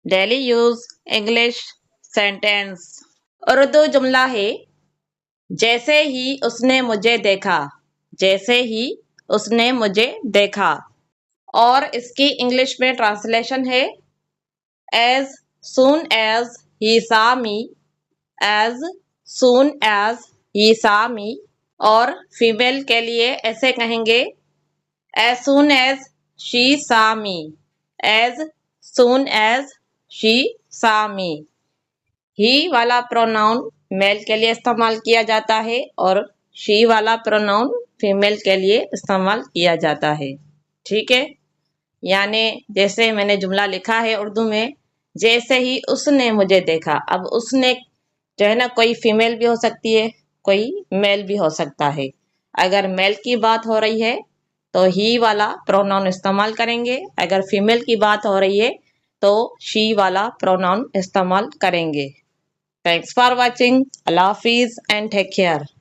Daily use English sentence. Urdu जुमला है, जैसे ही उसने मुझे देखा। जैसे ही उसने मुझे देखा। और इसकी इंग्लिश में ट्रांसलेशन है as soon as he saw me। as soon as he saw me। और फीमेल के लिए ऐसे कहेंगे as soon as she saw me। as soon as she saw me। ही वाला प्रोनाउन मेल के लिए इस्तेमाल किया जाता है और शी वाला प्रोनाउन फीमेल के लिए इस्तेमाल किया जाता है। ठीक है, यानी जैसे मैंने जुमला लिखा है उर्दू में, जैसे ही उसने मुझे देखा। अब उसने जो है ना, कोई फीमेल भी हो सकती है, कोई मेल भी हो सकता है। अगर मेल की बात हो रही है तो ही वाला प्रोनाउन इस्तेमाल करेंगे। अगर फीमेल की बात हो रही है तो शी वाला प्रोनाउन इस्तेमाल करेंगे। Thanks for watching. Allah Hafiz and take care.